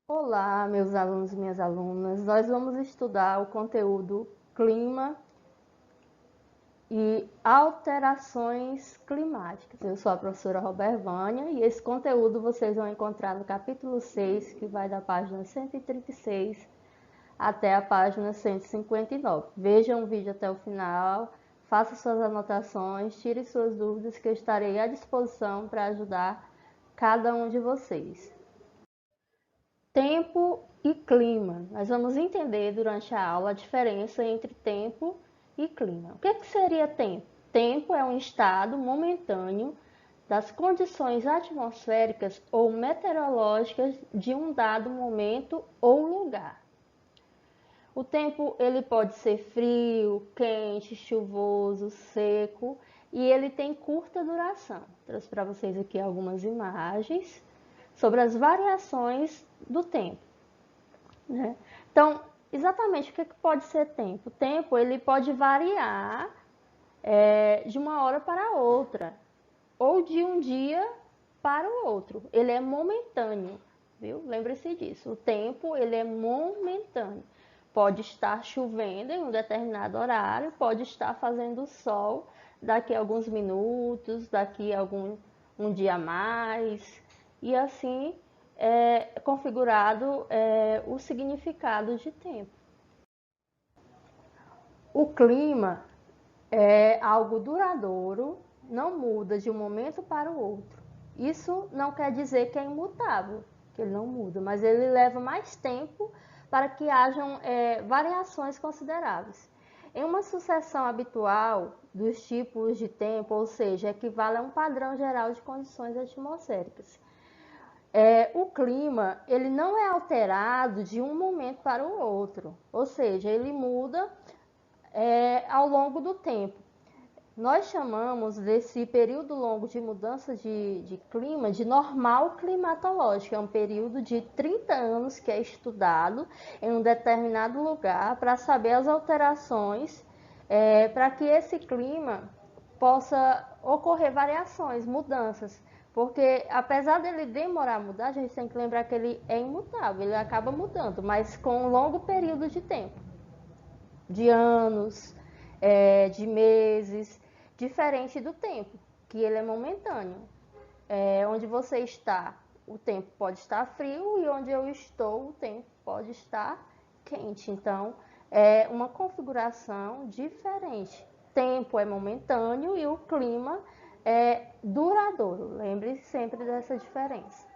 Olá, meus alunos e minhas alunas. Nós vamos estudar o conteúdo clima e alterações climáticas. Eu sou a professora Robervânia e esse conteúdo vocês vão encontrar no capítulo 6, que vai da página 136 até a página 159. Vejam o vídeo até o final, façam suas anotações, tire suas dúvidas que eu estarei à disposição para ajudar cada um de vocês. Tempo e clima. Nós vamos entender durante a aula a diferença entre tempo e clima. O que seria tempo? Tempo é um estado momentâneo das condições atmosféricas ou meteorológicas de um dado momento ou lugar. O tempo ele pode ser frio, quente, chuvoso, seco e ele tem curta duração. Trouxe para vocês aqui algumas imagens sobre as variações do tempo. Né? Então, exatamente o que pode ser tempo? O tempo ele pode variar de uma hora para outra ou de um dia para o outro. Ele é momentâneo, viu? Lembre-se disso. O tempo ele é momentâneo. Pode estar chovendo em um determinado horário, pode estar fazendo sol daqui a alguns minutos, daqui a um dia a mais, e assim é configurado o significado de tempo. O clima é algo duradouro, não muda de um momento para o outro. Isso não quer dizer que é imutável, que ele não muda, mas ele leva mais tempo para que hajam variações consideráveis. Em uma sucessão habitual dos tipos de tempo, ou seja, equivale a um padrão geral de condições atmosféricas. O clima ele não é alterado de um momento para o outro, ou seja, ele muda ao longo do tempo. Nós chamamos desse período longo de mudança de clima de normal climatológico. É um período de 30 anos que é estudado em um determinado lugar para saber as alterações, para que esse clima possa ocorrer variações, mudanças. Porque apesar dele demorar a mudar, a gente tem que lembrar que ele é imutável, ele acaba mudando, mas com um longo período de tempo, de anos, de meses, diferente do tempo, que ele é momentâneo. Onde você está, o tempo pode estar frio e onde eu estou, o tempo pode estar quente. Então, é uma configuração diferente. Tempo é momentâneo e o clima é duradouro. Lembre-se sempre dessa diferença.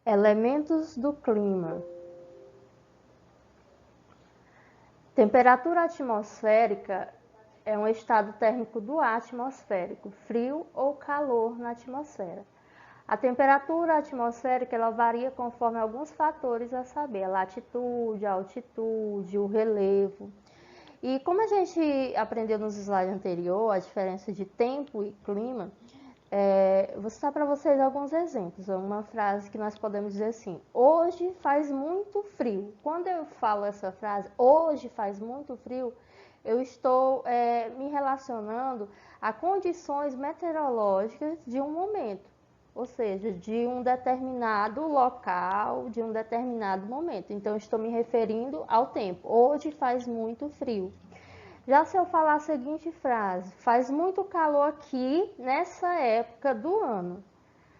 Elementos do clima. Temperatura atmosférica é um estado térmico do ar atmosférico, frio ou calor na atmosfera. A temperatura atmosférica ela varia conforme alguns fatores a saber, a latitude, a altitude, o relevo. E como a gente aprendeu nos slides anteriores, a diferença de tempo e clima, vou citar para vocês alguns exemplos. Uma frase que nós podemos dizer assim: hoje faz muito frio. Quando eu falo essa frase, hoje faz muito frio, eu estou me relacionando a condições meteorológicas de um momento, ou seja, de um determinado local, de um determinado momento. Então, estou me referindo ao tempo. Hoje faz muito frio. Já se eu falar a seguinte frase: faz muito calor aqui nessa época do ano.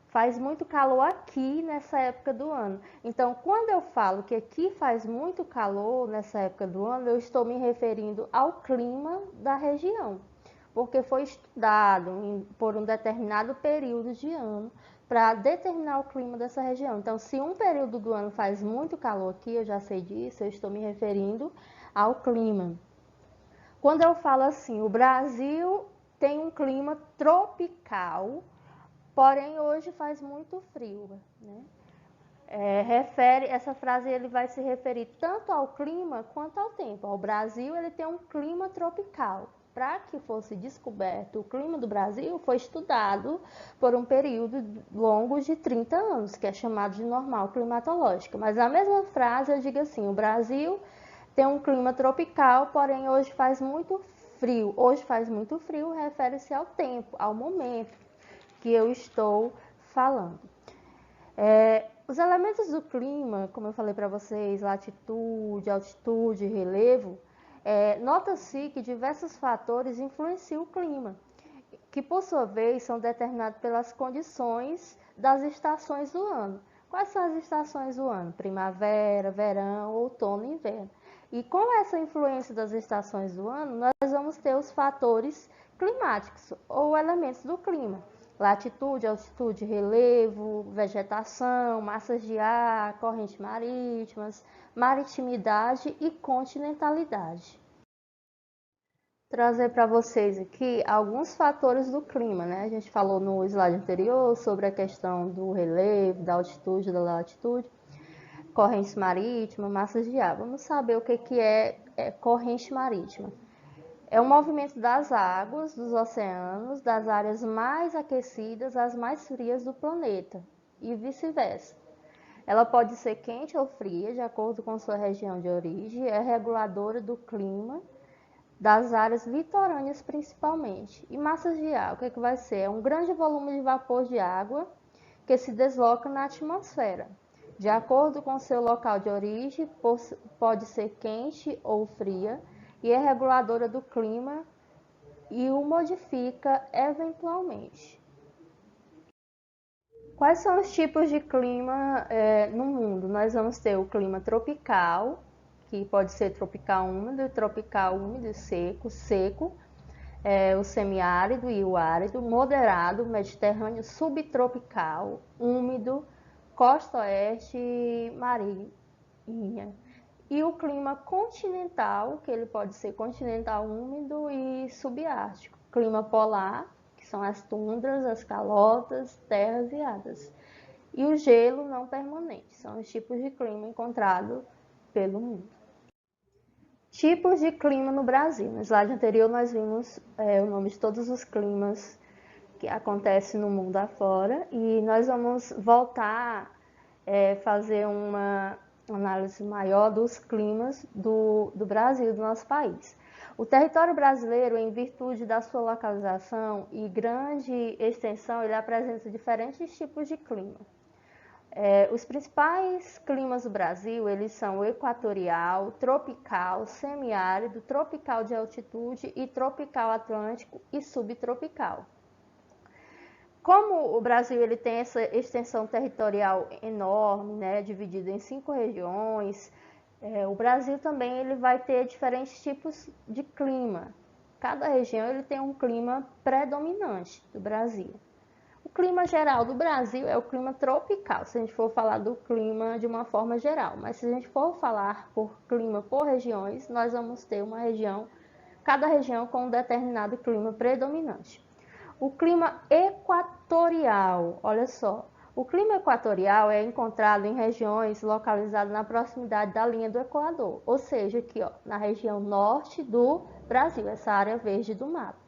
Faz muito calor aqui nessa época do ano. Então, quando eu falo que aqui faz muito calor nessa época do ano, eu estou me referindo ao clima da região, porque foi estudado por um determinado período de ano para determinar o clima dessa região. Então, se um período do ano faz muito calor aqui, eu já sei disso, eu estou me referindo ao clima. Quando eu falo assim, o Brasil tem um clima tropical, porém hoje faz muito frio, né? Essa frase ele vai se referir tanto ao clima quanto ao tempo. O Brasil ele tem um clima tropical. Para que fosse descoberto o clima do Brasil, foi estudado por um período longo de 30 anos, que é chamado de normal climatológica. Mas a mesma frase eu digo assim: o Brasil tem um clima tropical, porém hoje faz muito frio. Hoje faz muito frio refere-se ao tempo, ao momento que eu estou falando. Os elementos do clima, como eu falei para vocês, latitude, altitude, relevo, nota-se que diversos fatores influenciam o clima, que por sua vez são determinados pelas condições das estações do ano. Quais são as estações do ano? Primavera, verão, outono e inverno. E com essa influência das estações do ano, nós vamos ter os fatores climáticos ou elementos do clima. Latitude, altitude, relevo, vegetação, massas de ar, correntes marítimas, maritimidade e continentalidade. Trazer para vocês aqui alguns fatores do clima, né? A gente falou no slide anterior sobre a questão do relevo, da altitude, da latitude, correntes marítimas, massas de ar. Vamos saber o que é corrente marítima. É o movimento das águas dos oceanos, das áreas mais aquecidas às mais frias do planeta, e vice-versa. Ela pode ser quente ou fria, de acordo com sua região de origem, é reguladora do clima, das áreas litorâneas principalmente. E massas de ar, o que vai ser? É um grande volume de vapor de água que se desloca na atmosfera. De acordo com seu local de origem, pode ser quente ou fria, e é reguladora do clima e o modifica eventualmente. Quais são os tipos de clima no mundo? Nós vamos ter o clima tropical, que pode ser tropical úmido e seco, o semiárido e o árido, moderado, mediterrâneo, subtropical, úmido, costa oeste, marinha. E o clima continental, que ele pode ser continental úmido e subártico. Clima polar, que são as tundras, as calotas, terras e áridas. E o gelo não permanente, são os tipos de clima encontrados pelo mundo. Tipos de clima no Brasil. No slide anterior nós vimos o nome de todos os climas que acontecem no mundo afora, e nós vamos voltar a fazer uma análise maior dos climas do Brasil, do nosso país. O território brasileiro, em virtude da sua localização e grande extensão, ele apresenta diferentes tipos de clima. Os principais climas do Brasil, eles são o equatorial, tropical, semiárido, tropical de altitude e tropical atlântico e subtropical. Como o Brasil ele tem essa extensão territorial enorme, né, dividida em 5 regiões, o Brasil também ele vai ter diferentes tipos de clima. Cada região ele tem um clima predominante do Brasil. O clima geral do Brasil é o clima tropical, se a gente for falar do clima de uma forma geral. Mas se a gente for falar por clima por regiões, nós vamos ter uma região, cada região com um determinado clima predominante. O clima equatorial, olha só, o clima equatorial é encontrado em regiões localizadas na proximidade da linha do Equador, ou seja, aqui ó, na região norte do Brasil, essa área verde do mapa.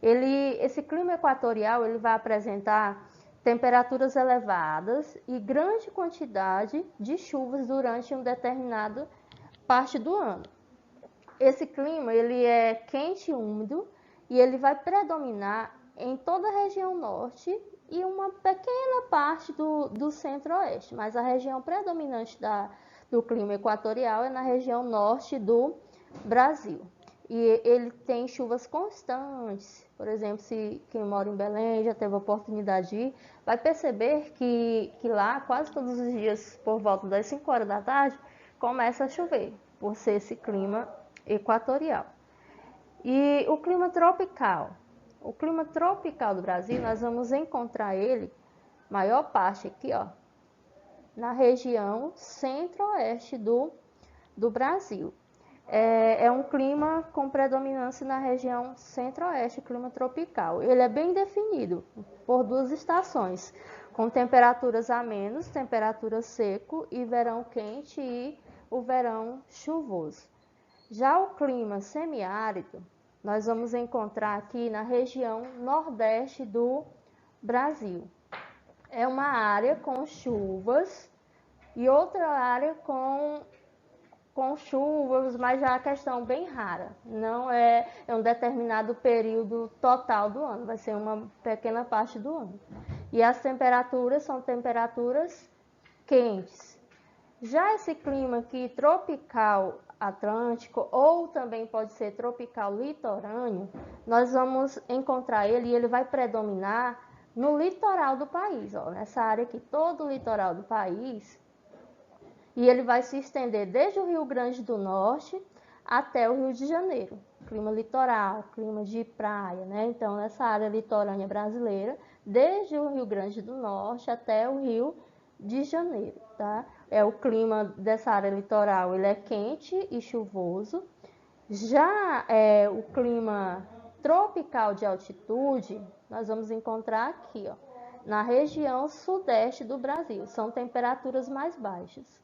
Esse clima equatorial ele vai apresentar temperaturas elevadas e grande quantidade de chuvas durante uma determinada parte do ano. Esse clima ele é quente e úmido e ele vai predominar em toda a região norte e uma pequena parte do centro-oeste, mas a região predominante do clima equatorial é na região norte do Brasil. E ele tem chuvas constantes. Por exemplo, se quem mora em Belém já teve a oportunidade de ir, vai perceber que lá, quase todos os dias, por volta das 5 horas da tarde, começa a chover, por ser esse clima equatorial. E o clima tropical. O clima tropical do Brasil, nós vamos encontrar ele, maior parte aqui, ó, na região centro-oeste do Brasil. É um clima com predominância na região centro-oeste, clima tropical. Ele é bem definido por 2 estações, com temperaturas amenas, temperatura seco e verão quente e o verão chuvoso. Já o clima semiárido, nós vamos encontrar aqui na região nordeste do Brasil. É uma área com chuvas e outra área com chuvas, mas já a questão bem rara. Não é um determinado período total do ano, vai ser uma pequena parte do ano. E as temperaturas são temperaturas quentes. Já esse clima aqui tropical atlântico, ou também pode ser tropical litorâneo, nós vamos encontrar ele e ele vai predominar no litoral do país, ó, nessa área aqui, todo o litoral do país. E ele vai se estender desde o Rio Grande do Norte até o Rio de Janeiro. Clima litoral, clima de praia, né? Então, nessa área litorânea brasileira, desde o Rio Grande do Norte até o Rio de Janeiro, tá? É o clima dessa área litoral, ele é quente e chuvoso. Já o clima tropical de altitude, nós vamos encontrar aqui, ó, na região sudeste do Brasil. São temperaturas mais baixas.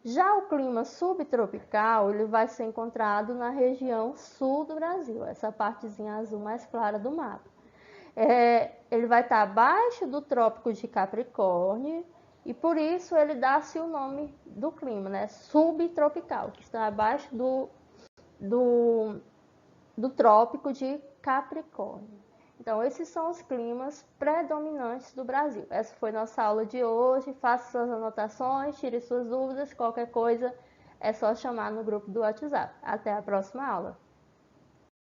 Já o clima subtropical, ele vai ser encontrado na região sul do Brasil, essa partezinha azul mais clara do mapa. Ele vai estar abaixo do Trópico de Capricórnio e por isso ele dá-se o nome do clima, né? Subtropical, que está abaixo do Trópico de Capricórnio. Então, esses são os climas predominantes do Brasil. Essa foi nossa aula de hoje. Faça suas anotações, tire suas dúvidas. Qualquer coisa é só chamar no grupo do WhatsApp. Até a próxima aula.